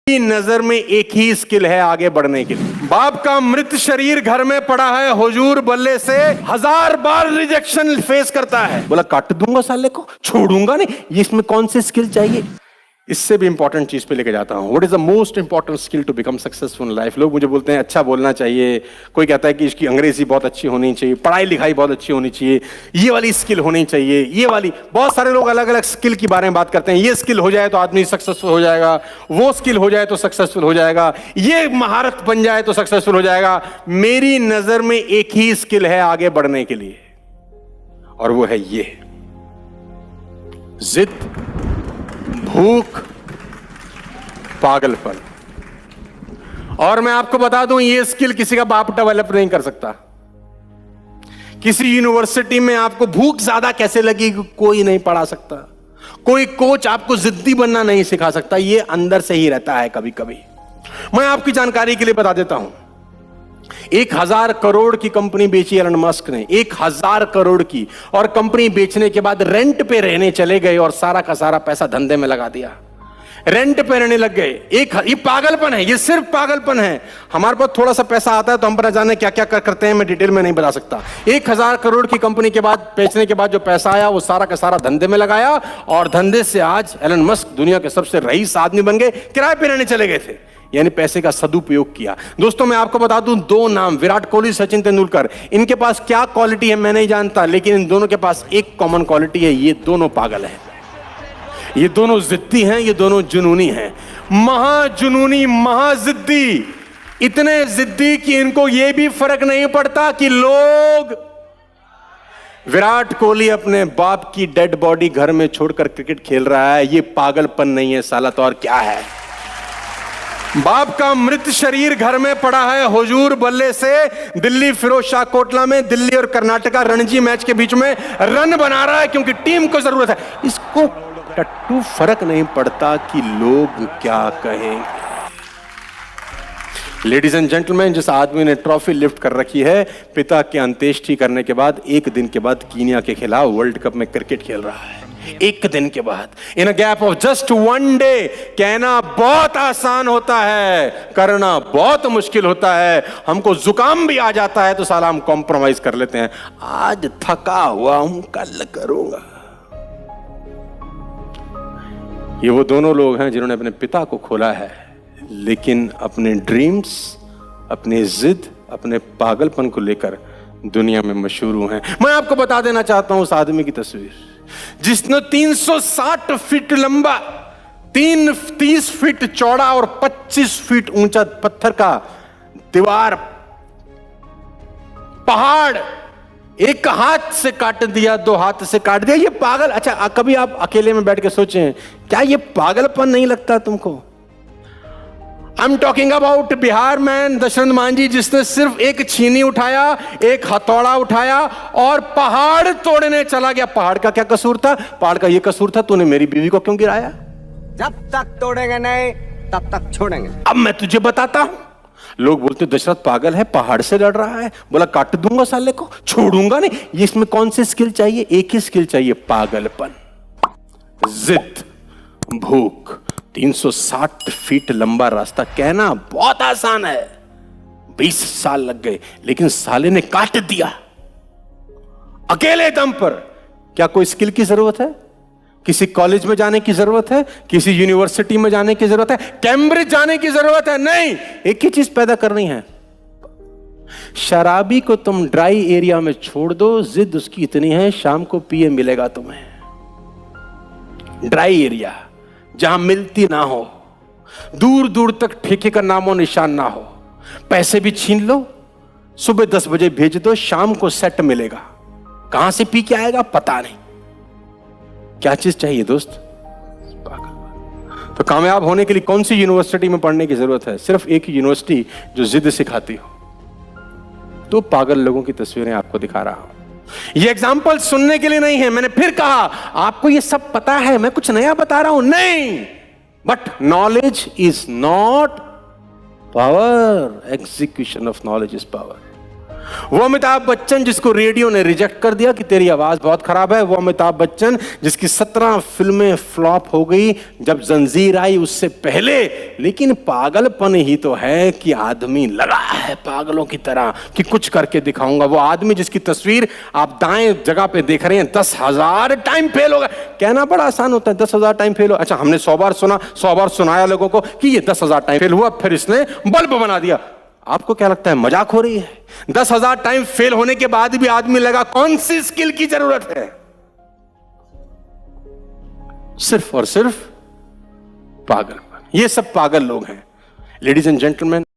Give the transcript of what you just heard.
नजर में एक ही स्किल है आगे बढ़ने के लिए। बाप का मृत शरीर घर में पड़ा है, हुजूर बल्ले से 1000 बार रिजेक्शन फेस करता है। बोला काट दूंगा साले को, छोड़ूंगा नहीं। ये इसमें कौन सी स्किल चाहिए? इससे भी इंपॉर्टेंट चीज पे लेके जाता हूं। What is the most important skill to become successful in life? लोग मुझे बोलते हैं अच्छा बोलना चाहिए, कोई कहता है कि इसकी अंग्रेजी बहुत अच्छी होनी चाहिए, पढ़ाई लिखाई बहुत अच्छी होनी चाहिए, ये वाली स्किल होनी चाहिए, ये वाली। बहुत सारे लोग अलग अलग स्किल के बारे में बात करते हैं। ये स्किल हो जाए तो आदमी सक्सेसफुल हो जाएगा, वो स्किल हो जाए तो सक्सेसफुल हो जाएगा, ये महारत बन जाए तो सक्सेसफुल हो जाएगा। मेरी नजर में एक ही स्किल है आगे बढ़ने के लिए, और वो है ये जिद, भूख, पागलपन। और मैं आपको बता दूं, ये स्किल किसी का बाप डेवलप नहीं कर सकता। किसी यूनिवर्सिटी में आपको भूख ज्यादा कैसे लगी कोई नहीं पढ़ा सकता। कोई कोच आपको जिद्दी बनना नहीं सिखा सकता। ये अंदर से ही रहता है कभी कभी। मैं आपकी जानकारी के लिए बता देता हूं, 1000 करोड़ की कंपनी बेची एलन मस्क ने, 1000 करोड़ की। और कंपनी बेचने के बाद रेंट पे रहने चले गए और सारा का सारा पैसा धंधे में लगा दिया। रेंट पे रहने लग गए। ये पागलपन है, ये सिर्फ पागलपन है। हमारे पास थोड़ा सा पैसा आता है तो हम पता जाने क्या क्या करते हैं, मैं डिटेल में नहीं बता सकता। 1000 करोड़ की कंपनी के बाद, बेचने के बाद जो पैसा आया वो सारा का सारा धंधे में लगाया, और धंधे से आज एलन मस्क दुनिया के सबसे रईस आदमी बन गए। किराए पे रहने चले गए थे, यानी पैसे का सदुपयोग किया। दोस्तों मैं आपको बता दूं, 2 नाम, विराट कोहली, सचिन तेंदुलकर। इनके पास क्या क्वालिटी है मैं नहीं जानता, लेकिन इन दोनों के पास एक कॉमन क्वालिटी है, ये दोनों पागल हैं। ये दोनों जिद्दी हैं, ये दोनों जुनूनी हैं। महाजुनूनी, महाजिद्दी। इतने जिद्दी कि इनको ये भी फर्क नहीं पड़ता कि लोग। विराट कोहली अपने बाप की डेड बॉडी घर में छोड़कर क्रिकेट खेल रहा है। ये पागलपन नहीं है साला, तो और क्या है? बाप का मृत शरीर घर में पड़ा है, हुजूर बल्ले से दिल्ली फिरोजशाह कोटला में दिल्ली और कर्नाटका रणजी मैच के बीच में रन बना रहा है, क्योंकि टीम को जरूरत है। इसको टट्टू फर्क नहीं पड़ता कि लोग क्या कहेंगे। लेडीज एंड जेंटलमैन, जिस आदमी ने ट्रॉफी लिफ्ट कर रखी है, पिता के अंत्येष्टि करने के बाद 1 दिन के बाद कीनिया के खिलाफ वर्ल्ड कप में क्रिकेट खेल रहा है। 1 दिन के बाद, in a gap of just 1 day. कहना बहुत आसान होता है, करना बहुत मुश्किल होता है। हमको जुकाम भी आ जाता है तो साला हम कॉम्प्रोमाइज कर लेते हैं। आज थका हुआ हूं, कल करूंगा। ये वो दोनों लोग हैं जिन्होंने अपने पिता को खोला है, लेकिन अपने ड्रीम्स, अपनी जिद, अपने पागलपन को लेकर दुनिया में मशहूर हैं। मैं आपको बता देना चाहता हूं उस आदमी की तस्वीर, जिसने 360 फीट लंबा, 30 फीट चौड़ा और 25 फीट ऊंचा पत्थर का दीवार, पहाड़ एक हाथ से काट दिया, 2 हाथ से काट दिया। ये पागल। अच्छा, कभी आप अकेले में बैठ के सोचें, क्या ये पागलपन नहीं लगता तुमको? I am talking about Bihar man Dashrath Manjhi, जिसने सिर्फ एक छीनी उठाया, एक हथौड़ा उठाया और पहाड़ तोड़ने चला गया। पहाड़ का क्या कसूर था? पहाड़ का ये कसूर था, तूने मेरी बीवी को क्यों गिराया? जब तक तोड़ेंगे नहीं तब तक छोड़ेंगे। अब मैं तुझे बताता हूं। लोग बोलते दशरथ पागल है, पहाड़ से लड़ रहा है। बोला काट दूंगा साले को, छोड़ूंगा नहीं। ये इसमें कौन सी स्किल चाहिए? एक ही स्किल चाहिए, पागलपन, जिद, भूख। 360 फीट लंबा रास्ता, कहना बहुत आसान है, 20 साल लग गए, लेकिन साले ने काट दिया अकेले दम पर। क्या कोई स्किल की जरूरत है? किसी कॉलेज में जाने की जरूरत है? किसी यूनिवर्सिटी में जाने की जरूरत है? कैम्ब्रिज जाने की जरूरत है? नहीं, एक ही चीज पैदा करनी है। शराबी को तुम ड्राई एरिया में छोड़ दो, जिद उसकी इतनी है, शाम को पिए मिलेगा तुम्हें। ड्राई एरिया जहां मिलती ना हो, दूर दूर तक ठेके का नामो निशान ना हो, पैसे भी छीन लो, सुबह 10 बजे भेज दो, शाम को सेट मिलेगा। कहां से पी के आएगा पता नहीं। क्या चीज चाहिए दोस्त? तो कामयाब होने के लिए कौन सी यूनिवर्सिटी में पढ़ने की जरूरत है? सिर्फ एक ही यूनिवर्सिटी जो जिद सिखाती हो। तो पागल लोगों की तस्वीरें आपको दिखा रहा हूं। ये एग्जाम्पल सुनने के लिए नहीं है। मैंने फिर कहा, आपको ये सब पता है, मैं कुछ नया बता रहा हूं, नहीं। But knowledge is not power, execution of knowledge is power. वो अमिताभ बच्चन जिसको रेडियो ने रिजेक्ट कर दिया कि तेरी आवाज बहुत खराब है, वो अमिताभ बच्चन जिसकी 17 फिल्में फ्लॉप हो गई जब जंजीर आई उससे पहले, लेकिन पागलपन ही तो है कि आदमी लगा है पागलों की तरह कि कुछ करके दिखाऊंगा। वो आदमी जिसकी तस्वीर आप दाएं जगह पे देख रहे हैं 10,000 टाइम फेल होगा। कहना बड़ा आसान होता है 10,000 टाइम फेल हो, अच्छा हमने 100 बार सुना, 100 बार सुनाया लोगों को कि ये 10,000 टाइम फेल हुआ, फिर इसने बल्ब बना दिया। आपको क्या लगता है मजाक हो रही है? 10,000 टाइम फेल होने के बाद भी आदमी लगा, कौन सी स्किल की जरूरत है? सिर्फ और सिर्फ पागलपन। ये सब पागल लोग हैं। Ladies and gentleman,